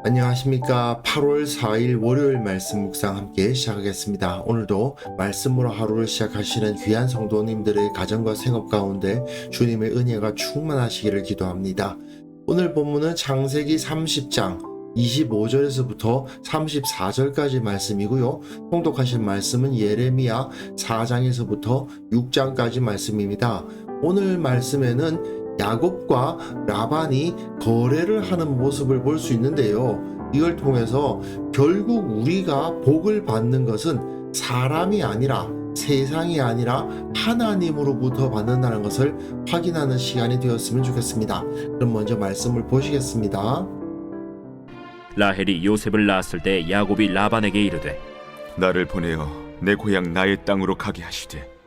안녕하십니까. 8월 4일 월요일 말씀 묵상 함께 시작하겠습니다. 오늘도 말씀으로 하루를 시작하시는 귀한 성도님들의 가정과 생업 가운데 주님의 은혜가 충만하시기를 기도합니다. 오늘 본문은 창세기 30장 25절에서부터 34절까지 말씀이고요. 통독하신 말씀은 예레미야 4장에서부터 6장까지 말씀입니다. 오늘 말씀에는 야곱과 라반이 거래를 하는 모습을 볼 수 있는데요. 이걸 통해서 결국 우리가 복을 받는 것은 사람이 아니라 세상이 아니라 하나님으로부터 받는다는 것을 확인하는 시간이 되었으면 좋겠습니다. 그럼 먼저 말씀을 보시겠습니다. 라헬이 요셉을 낳았을 때 야곱이 라반에게 이르되 나를 보내어 내 고향 나의 땅으로 가게 하시되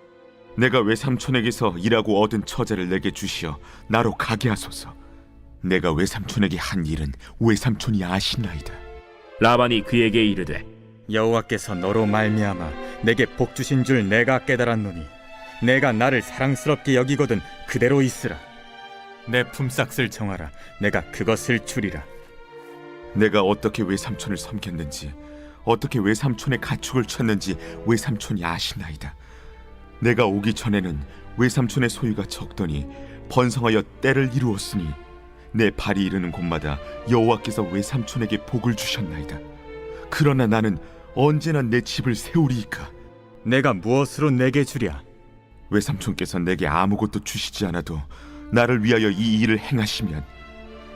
내가 외삼촌에게서 일하고 얻은 처자를 내게 주시어 나로 가게 하소서. 내가 외삼촌에게 한 일은 외삼촌이 아시나이다. 라반이 그에게 이르되 여호와께서 너로 말미암아 내게 복 주신 줄 내가 깨달았노니 내가 나를 사랑스럽게 여기거든 그대로 있으라. 내 품삯을 정하라. 내가 그것을 주리라. 내가 어떻게 외삼촌을 섬겼는지 어떻게 외삼촌의 가축을 쳤는지 외삼촌이 아시나이다. 내가 오기 전에는 외삼촌의 소유가 적더니 번성하여 때를 이루었으니 내 발이 이르는 곳마다 여호와께서 외삼촌에게 복을 주셨나이다. 그러나 나는 언제나 내 집을 세우리이까. 내가 무엇으로 내게 주랴? 외삼촌께서 내게 아무것도 주시지 않아도 나를 위하여 이 일을 행하시면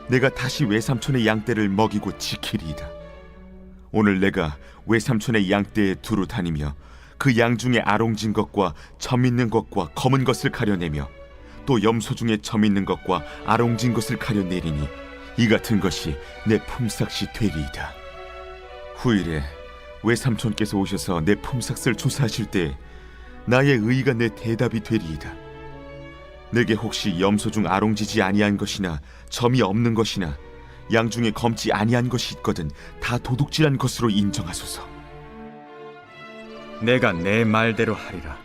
내가 다시 외삼촌의 양떼를 먹이고 지키리이다. 오늘 내가 외삼촌의 양떼에 두루 다니며 그 양 중에 아롱진 것과 점 있는 것과 검은 것을 가려내며 또 염소 중에 점 있는 것과 아롱진 것을 가려내리니 이 같은 것이 내 품삯이 되리이다. 후일에 외삼촌께서 오셔서 내 품삯을 조사하실 때 나의 의의가 내 대답이 되리이다. 내게 혹시 염소 중 아롱지지 아니한 것이나 점이 없는 것이나 양 중에 검지 아니한 것이 있거든 다 도둑질한 것으로 인정하소서. 내가 내 말대로 하리라.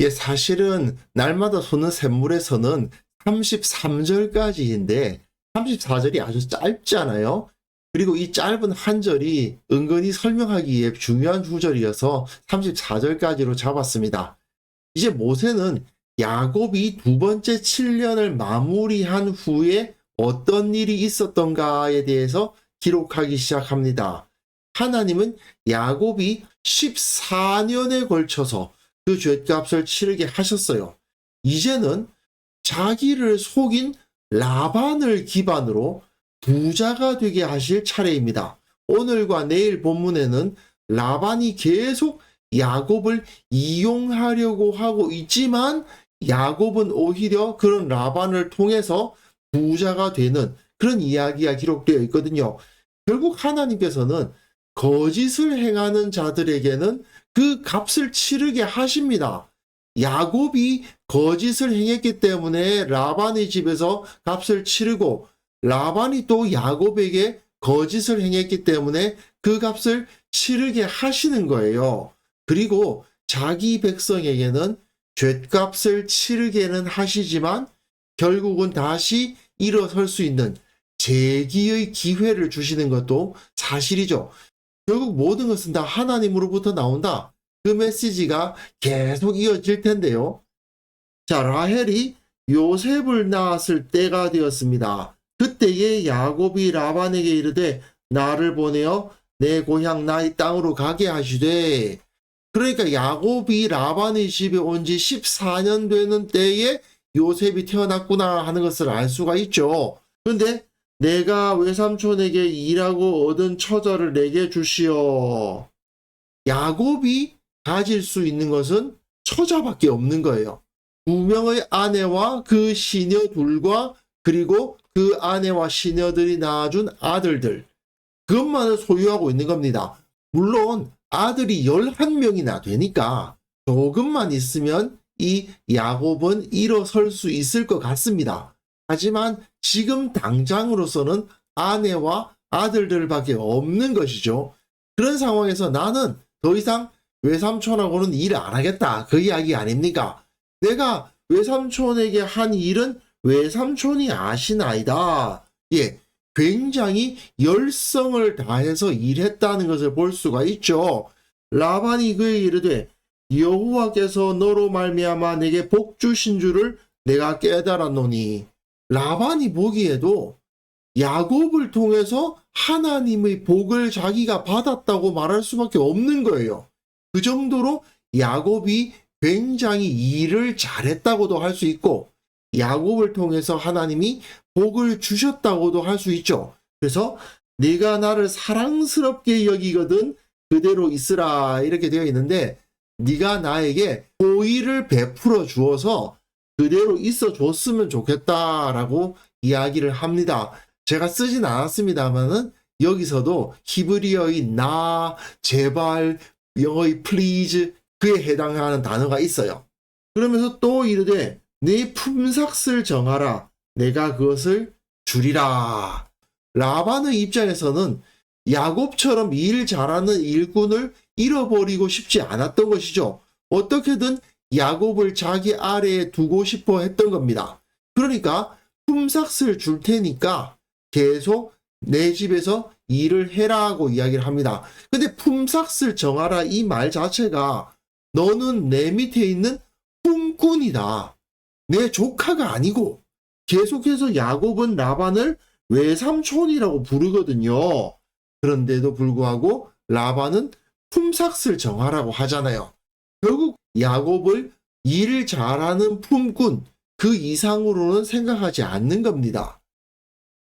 사실은 날마다 솟는 샘물에서는 33절까지인데 34절이 아주 짧잖아요. 그리고 이 짧은 한 절이 은근히 설명하기에 중요한 구절이어서 34절까지로 잡았습니다. 이제 모세는 야곱이 두 번째 7년을 마무리한 후에 어떤 일이 있었던가에 대해서 기록하기 시작합니다. 하나님은 야곱이 14년에 걸쳐서 그 죗값을 치르게 하셨어요. 이제는 자기를 속인 라반을 기반으로 부자가 되게 하실 차례입니다. 오늘과 내일 본문에는 라반이 계속 야곱을 이용하려고 하고 있지만 야곱은 오히려 그런 라반을 통해서 부자가 되는 그런 이야기가 기록되어 있거든요. 결국 하나님께서는 거짓을 행하는 자들에게는 그 값을 치르게 하십니다. 야곱이 거짓을 행했기 때문에 라반의 집에서 값을 치르고 라반이 또 야곱에게 거짓을 행했기 때문에 그 값을 치르게 하시는 거예요. 그리고 자기 백성에게는 죗값을 치르게는 하시지만 결국은 다시 일어설 수 있는 재기의 기회를 주시는 것도 사실이죠. 결국 모든 것은 다 하나님으로부터 나온다. 그 메시지가 계속 이어질 텐데요. 자, 라헬이 요셉을 낳았을 때가 되었습니다. 그때에 야곱이 라반에게 이르되 나를 보내어 내 고향 나의 땅으로 가게 하시되, 그러니까 야곱이 라반의 집에 온 지 14년 되는 때에 요셉이 태어났구나 하는 것을 알 수가 있죠. 그런데 내가 외삼촌에게 일하고 얻은 처자를 내게 주시오. 야곱이 가질 수 있는 것은 처자밖에 없는 거예요. 두 명의 아내와 그 시녀 둘과 그리고 그 아내와 시녀들이 낳아준 아들들, 그것만을 소유하고 있는 겁니다. 물론 아들이 11명이나 되니까 조금만 있으면 이 야곱은 일어설 수 있을 것 같습니다. 하지만 지금 당장으로서는 아내와 아들들밖에 없는 것이죠. 그런 상황에서 나는 더 이상 외삼촌하고는 일 안 하겠다, 그 이야기 아닙니까? 내가 외삼촌에게 한 일은 외삼촌이 아시나이다. 굉장히 열성을 다해서 일했다는 것을 볼 수가 있죠. 라반이 그에게 이르되 여호와께서 너로 말미암아 내게 복 주신 줄을 내가 깨달았노니. 라반이 보기에도 야곱을 통해서 하나님의 복을 자기가 받았다고 말할 수밖에 없는 거예요. 그 정도로 야곱이 굉장히 일을 잘했다고도 할 수 있고 야곱을 통해서 하나님이 복을 주셨다고도 할 수 있죠. 그래서 네가 나를 사랑스럽게 여기거든 그대로 있으라 이렇게 되어 있는데 네가 나에게 호의를 베풀어 주어서 그대로 있어 줬으면 좋겠다라고 이야기를 합니다. 제가 쓰진 않았습니다만은 여기서도 히브리어의 나, 제발, 영어의 please 그에 해당하는 단어가 있어요. 그러면서 또 이르되 네 품삯을 정하라 내가 그것을 주리라. 라반의 입장에서는 야곱처럼 일 잘하는 일꾼을 잃어버리고 싶지 않았던 것이죠. 어떻게든 야곱을 자기 아래에 두고 싶어 했던 겁니다. 그러니까 품삯을 줄 테니까 계속 내 집에서 일을 해라고 이야기를 합니다. 근데 품삯을 정하라 이 말 자체가 너는 내 밑에 있는 품꾼이다. 내 조카가 아니고 계속해서 야곱은 라반을 외삼촌이라고 부르거든요. 그런데도 불구하고 라반은 품삯을 정하라고 하잖아요. 결국 야곱을 일 잘하는 품꾼 그 이상으로는 생각하지 않는 겁니다.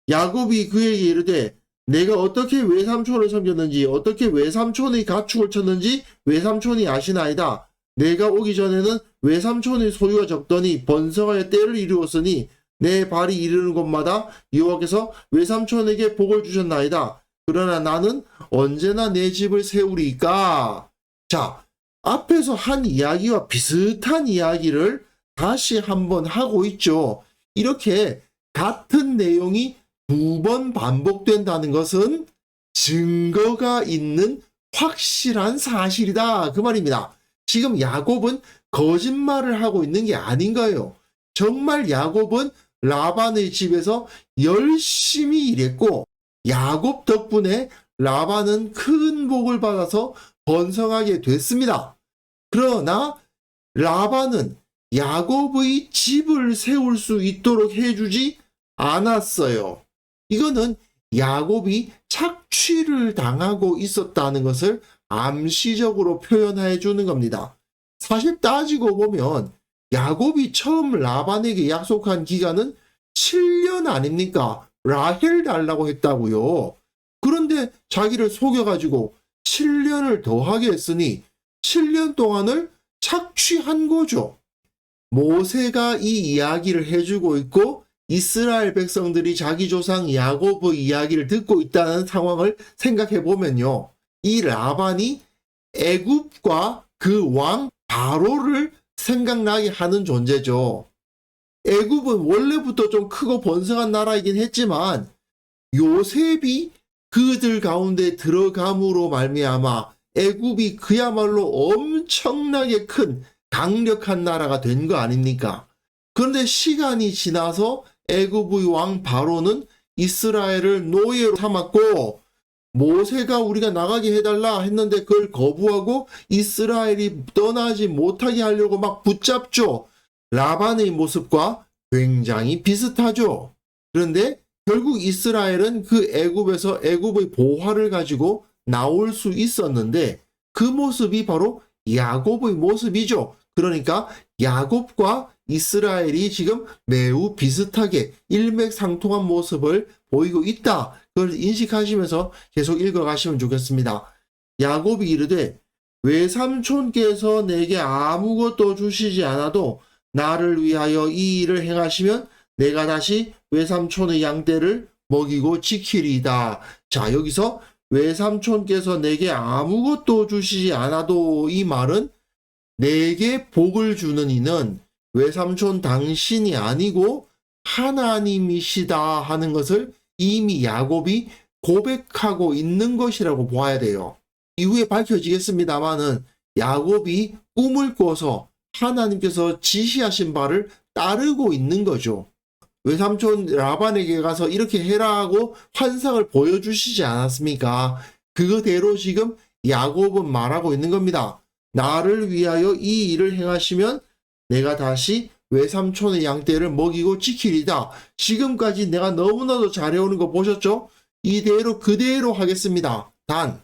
야곱이 그에게 이르되 내가 어떻게 외삼촌을 섬겼는지 어떻게 외삼촌의 가축을 쳤는지 외삼촌이 아시나이다. 내가 오기 전에는 외삼촌의 소유가 적더니 번성하여 때를 이루었으니 내 발이 이르는 곳마다 여호와께서 외삼촌에게 복을 주셨나이다. 그러나 나는 언제나 내 집을 세우리까. 자, 앞에서 한 이야기와 비슷한 이야기를 다시 한번 하고 있죠. 이렇게 같은 내용이 두 번 반복된다는 것은 증거가 있는 확실한 사실이다. 그 말입니다. 지금 야곱은 거짓말을 하고 있는 게 아닌 거예요. 정말 야곱은 라반의 집에서 열심히 일했고 야곱 덕분에 라반은 큰 복을 받아서 번성하게 됐습니다. 그러나 라반은 야곱의 집을 세울 수 있도록 해주지 않았어요. 이거는 야곱이 착취를 당하고 있었다는 것을 암시적으로 표현해 주는 겁니다. 사실 따지고 보면 야곱이 처음 라반에게 약속한 기간은 7년 아닙니까? 라헬 달라고 했다고요. 그런데 자기를 속여가지고 7년을 더하게 했으니 7년 동안을 착취한 거죠. 모세가 이 이야기를 해주고 있고 이스라엘 백성들이 자기 조상 야곱의 이야기를 듣고 있다는 상황을 생각해 보면요. 이 라반이 애굽과 그 왕 바로를 생각나게 하는 존재죠. 애굽은 원래부터 좀 크고 번성한 나라이긴 했지만 요셉이 그들 가운데 들어감으로 말미암아 애굽이 그야말로 엄청나게 큰 강력한 나라가 된 거 아닙니까? 그런데 시간이 지나서 애굽의 왕 바로는 이스라엘을 노예로 삼았고 모세가 우리가 나가게 해달라 했는데 그걸 거부하고 이스라엘이 떠나지 못하게 하려고 막 붙잡죠. 라반의 모습과 굉장히 비슷하죠. 그런데 결국 이스라엘은 그 애굽에서 애굽의 보화를 가지고 나올 수 있었는데 그 모습이 바로 야곱의 모습이죠. 그러니까 야곱과 이스라엘이 지금 매우 비슷하게 일맥상통한 모습을 보이고 있다. 그걸 인식하시면서 계속 읽어가시면 좋겠습니다. 야곱이 이르되 외삼촌께서 내게 아무것도 주시지 않아도 나를 위하여 이 일을 행하시면 내가 다시 외삼촌의 양떼를 먹이고 지키리이다. 자, 여기서 외삼촌께서 내게 아무것도 주시지 않아도 이 말은 내게 복을 주는 이는 외삼촌 당신이 아니고 하나님이시다 하는 것을 이미 야곱이 고백하고 있는 것이라고 봐야 돼요. 이후에 밝혀지겠습니다마는 야곱이 꿈을 꿔서 하나님께서 지시하신 바를 따르고 있는 거죠. 외삼촌 라반에게 가서 이렇게 해라 하고 환상을 보여주시지 않았습니까? 그거대로 지금 야곱은 말하고 있는 겁니다. 나를 위하여 이 일을 행하시면 내가 다시 외삼촌의 양떼를 먹이고 지키리다. 지금까지 내가 너무나도 잘해오는 거 보셨죠? 이대로 그대로 하겠습니다. 단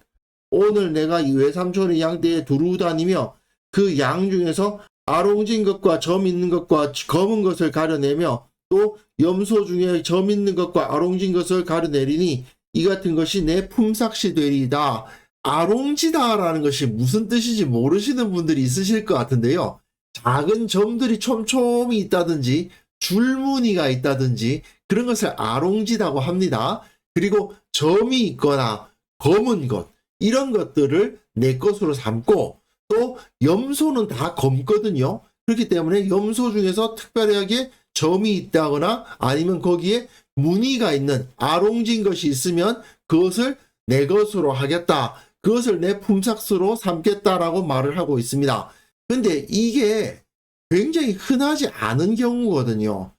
오늘 내가 이 외삼촌의 양떼에 두루 다니며 그 양 중에서 아롱진 것과 점 있는 것과 검은 것을 가려내며 또 염소 중에 점 있는 것과 아롱진 것을 가려내리니 이 같은 것이 내 품삯이 되리이다. 아롱지다라는 것이 무슨 뜻인지 모르시는 분들이 있으실 것 같은데요. 작은 점들이 촘촘히 있다든지 줄무늬가 있다든지 그런 것을 아롱지다고 합니다. 그리고 점이 있거나 검은 것 이런 것들을 내 것으로 삼고 또 염소는 다 검거든요. 그렇기 때문에 염소 중에서 특별하게 점이 있다거나 아니면 거기에 무늬가 있는 아롱진 것이 있으면 그것을 내 것으로 하겠다. 그것을 내 품삯으로 삼겠다라고 말을 하고 있습니다. 근데 이게 굉장히 흔하지 않은 경우거든요.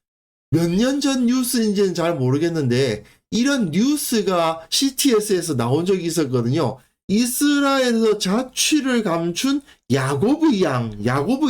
몇 년 전 뉴스인지는 잘 모르겠는데 이런 뉴스가 CTS에서 나온 적이 있었거든요. 이스라엘에서 자취를 감춘 야곱의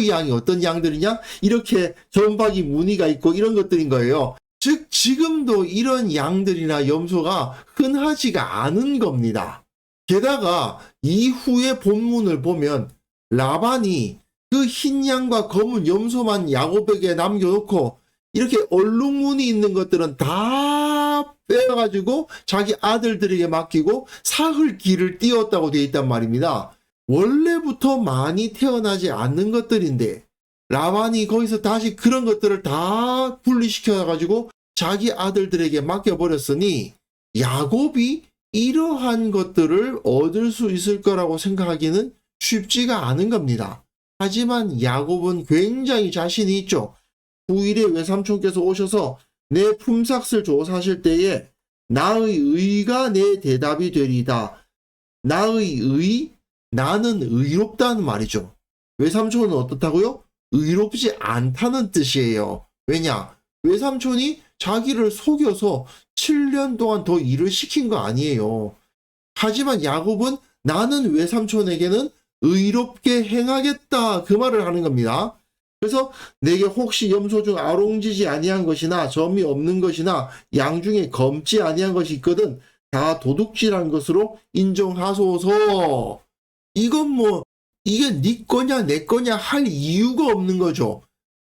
양이 어떤 양들이냐? 이렇게 점박이 무늬가 있고 이런 것들인 거예요. 즉 지금도 이런 양들이나 염소가 흔하지가 않은 겁니다. 게다가 이후의 본문을 보면 라반이 그 흰 양과 검은 염소만 야곱에게 남겨놓고 이렇게 얼룩무늬 있는 것들은 다 빼가지고 자기 아들들에게 맡기고 사흘 길을 띄웠다고 되어 있단 말입니다. 원래부터 많이 태어나지 않는 것들인데 라반이 거기서 다시 그런 것들을 다 분리시켜가지고 자기 아들들에게 맡겨버렸으니 야곱이 이러한 것들을 얻을 수 있을 거라고 생각하기는 쉽지가 않은 겁니다. 하지만 야곱은 굉장히 자신이 있죠. 후일에 외삼촌께서 오셔서 내 품삯을 조사하실 때에 나의 의가 내 대답이 되리이다. 나의 의, 나는 의롭다는 말이죠. 외삼촌은 어떻다고요? 의롭지 않다는 뜻이에요. 왜냐? 외삼촌이 자기를 속여서 7년 동안 더 일을 시킨 거 아니에요. 하지만 야곱은 나는 외삼촌에게는 의롭게 행하겠다 그 말을 하는 겁니다. 그래서 내게 혹시 염소 중 아롱지지 아니한 것이나 점이 없는 것이나 양 중에 검지 아니한 것이 있거든 다 도둑질한 것으로 인정하소서. 이건 뭐 이게 네 거냐 내 거냐 할 이유가 없는 거죠.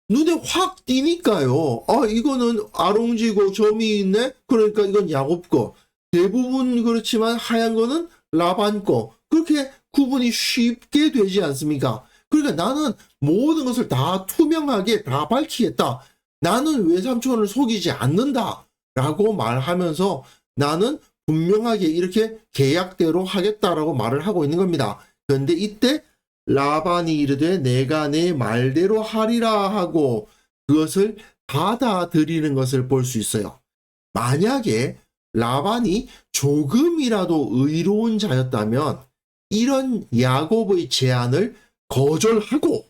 눈에 확 띄니까요. 아 이거는 아롱지고 점이 있네. 그러니까 이건 야곱 거. 대부분 그렇지만 하얀 거는 라반 거. 그렇게 구분이 쉽게 되지 않습니까? 그러니까 나는 모든 것을 다 투명하게 다 밝히겠다. 나는 외삼촌을 속이지 않는다. 라고 말하면서 나는 분명하게 이렇게 계약대로 하겠다라고 말을 하고 있는 겁니다. 그런데 이때 라반이 이르되 내가 내 말대로 하리라 하고 그것을 받아들이는 것을 볼 수 있어요. 만약에 라반이 조금이라도 의로운 자였다면 이런 야곱의 제안을 거절하고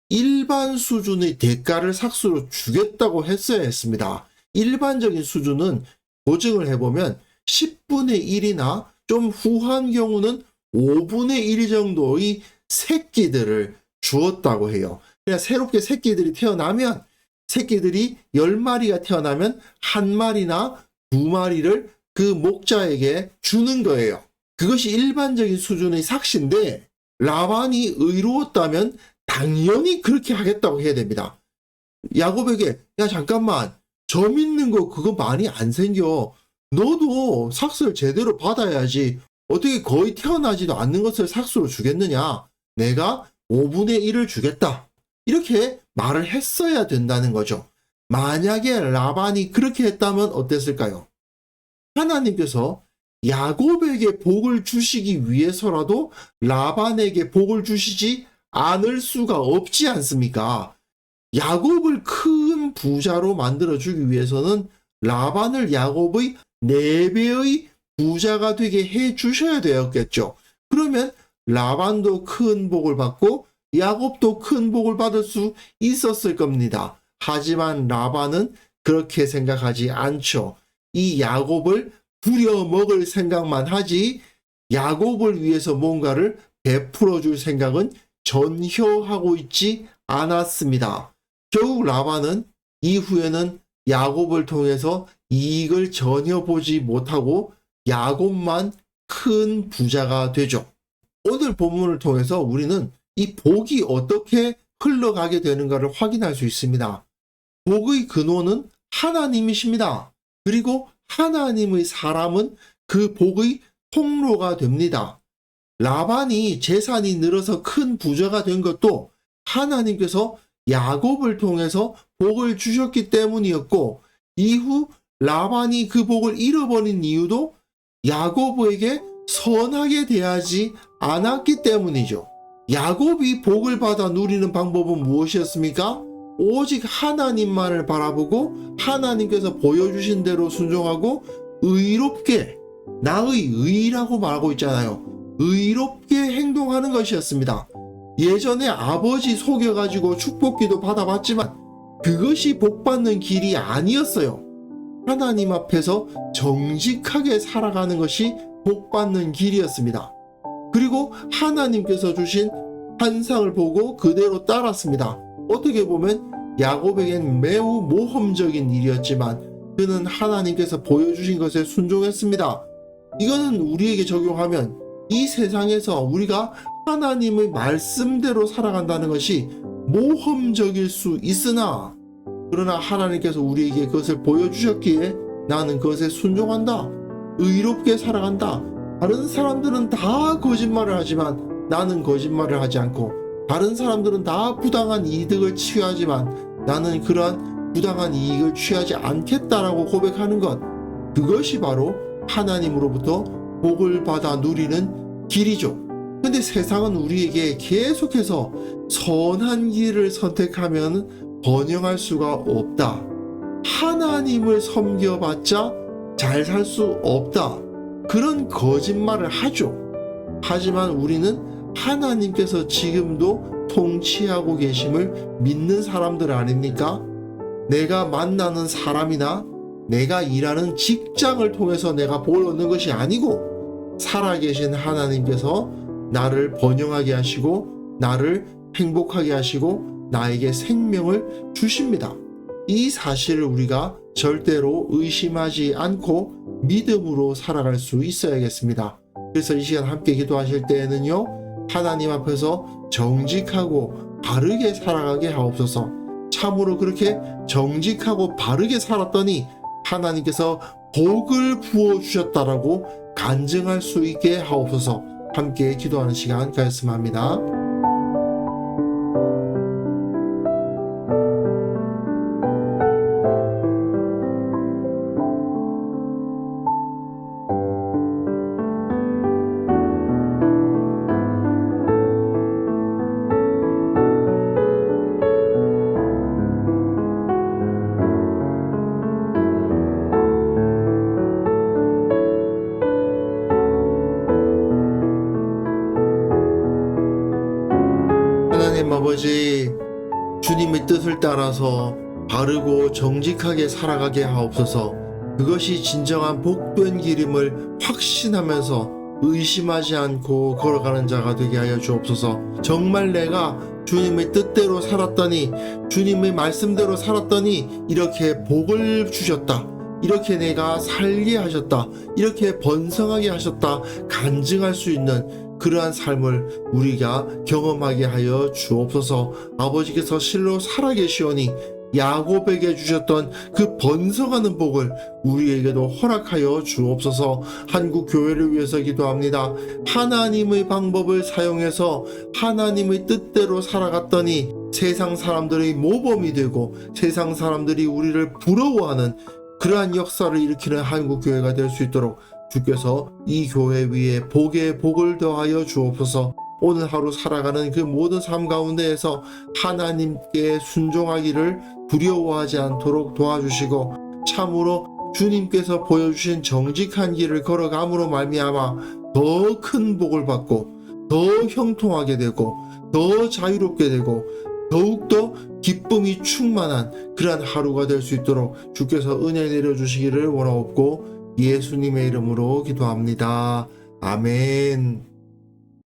일반 수준의 대가를 삭수로 주겠다고 했어야 했습니다. 일반적인 수준은 고증을 해보면 10분의 1이나 좀 후한 경우는 5분의 1 정도의 새끼들을 주었다고 해요. 그냥 새롭게 새끼들이 태어나면 새끼들이 10마리가 태어나면 1마리나 2마리를 그 목자에게 주는 거예요. 그것이 일반적인 수준의 삭시인데 라반이 의로웠다면 당연히 그렇게 하겠다고 해야 됩니다. 야곱에게 야 잠깐만 점 있는 거 그거 많이 안 생겨. 너도 삭스를 제대로 받아야지. 어떻게 거의 태어나지도 않는 것을 삭수로 주겠느냐. 내가 5분의 1을 주겠다. 이렇게 말을 했어야 된다는 거죠. 만약에 라반이 그렇게 했다면 어땠을까요? 하나님께서 야곱에게 복을 주시기 위해서라도 라반에게 복을 주시지 않을 수가 없지 않습니까? 야곱을 큰 부자로 만들어주기 위해서는 라반을 야곱의 4배의 부자가 되게 해 주셔야 되었겠죠. 그러면 라반도 큰 복을 받고 야곱도 큰 복을 받을 수 있었을 겁니다. 하지만 라반은 그렇게 생각하지 않죠. 이 야곱을 부려먹을 생각만 하지 야곱을 위해서 뭔가를 베풀어 줄 생각은 전혀 하고 있지 않았습니다. 결국 라반은 이후에는 야곱을 통해서 이익을 전혀 보지 못하고 야곱만 큰 부자가 되죠. 오늘 본문을 통해서 우리는 이 복이 어떻게 흘러가게 되는가를 확인할 수 있습니다. 복의 근원은 하나님이십니다. 그리고 하나님의 사람은 그 복의 통로가 됩니다. 라반이 재산이 늘어서 큰 부자가 된 것도 하나님께서 야곱을 통해서 복을 주셨기 때문이었고, 이후 라반이 그 복을 잃어버린 이유도 야곱에게 선하게 대하지 않았기 때문이죠. 야곱이 복을 받아 누리는 방법은 무엇이었습니까? 오직 하나님만을 바라보고 하나님께서 보여주신 대로 순종하고 의롭게, 나의 의라고 말하고 있잖아요. 의롭게 행동하는 것이었습니다. 예전에 아버지 속여가지고 축복기도 받아봤지만 그것이 복받는 길이 아니었어요. 하나님 앞에서 정직하게 살아가는 것이 복받는 길이었습니다. 그리고 하나님께서 주신 환상을 보고 그대로 따랐습니다. 어떻게 보면 야곱에겐 매우 모험적인 일이었지만 그는 하나님께서 보여주신 것에 순종했습니다. 이거는 우리에게 적용하면 이 세상에서 우리가 하나님의 말씀대로 살아간다는 것이 모험적일 수 있으나, 그러나 하나님께서 우리에게 그것을 보여주셨기에 나는 그것에 순종한다, 의롭게 살아간다. 다른 사람들은 다 거짓말을 하지만 나는 거짓말을 하지 않고, 다른 사람들은 다 부당한 이득을 취하지만 나는 그러한 부당한 이익을 취하지 않겠다라고 고백하는 것, 그것이 바로 하나님으로부터 복을 받아 누리는 길이죠. 근데 세상은 우리에게 계속해서 선한 길을 선택하면 번영할 수가 없다, 하나님을 섬겨봤자 잘 살 수 없다, 그런 거짓말을 하죠. 하지만 우리는 하나님께서 지금도 통치하고 계심을 믿는 사람들 아닙니까? 내가 만나는 사람이나 내가 일하는 직장을 통해서 내가 복을 얻는 것이 아니고 살아계신 하나님께서 나를 번영하게 하시고 나를 행복하게 하시고 나에게 생명을 주십니다. 이 사실을 우리가 절대로 의심하지 않고 믿음으로 살아갈 수 있어야겠습니다. 그래서 이 시간 함께 기도하실 때에는요, 하나님 앞에서 정직하고 바르게 살아가게 하옵소서. 참으로 그렇게 정직하고 바르게 살았더니 하나님께서 복을 부어주셨다라고 간증할 수 있게 하옵소서. 함께 기도하는 시간 가졌으면 합니다. 하나님 아버지, 주님의 뜻을 따라서 바르고 정직하게 살아가게 하옵소서. 그것이 진정한 복된 길임을 확신하면서 의심하지 않고 걸어가는 자가 되게 하여 주옵소서. 정말 내가 주님의 뜻대로 살았더니, 주님의 말씀대로 살았더니 이렇게 복을 주셨다, 이렇게 내가 살게 하셨다, 이렇게 번성하게 하셨다 간증할 수 있는 그러한 삶을 우리가 경험하게 하여 주옵소서. 아버지께서 실로 살아계시오니 야곱에게 주셨던 그 번성하는 복을 우리에게도 허락하여 주옵소서. 한국 교회를 위해서 기도합니다. 하나님의 방법을 사용해서 하나님의 뜻대로 살아갔더니 세상 사람들의 모범이 되고 세상 사람들이 우리를 부러워하는 그러한 역사를 일으키는 한국 교회가 될 수 있도록 주께서 이 교회 위에 복에 복을 더하여 주옵소서. 오늘 하루 살아가는 그 모든 삶 가운데에서 하나님께 순종하기를 두려워하지 않도록 도와주시고, 참으로 주님께서 보여주신 정직한 길을 걸어감으로 말미암아 더 큰 복을 받고 더 형통하게 되고 더 자유롭게 되고 더욱더 기쁨이 충만한 그러한 하루가 될 수 있도록 주께서 은혜 내려주시기를 원하옵고 예수님의 이름으로 기도합니다. 아멘.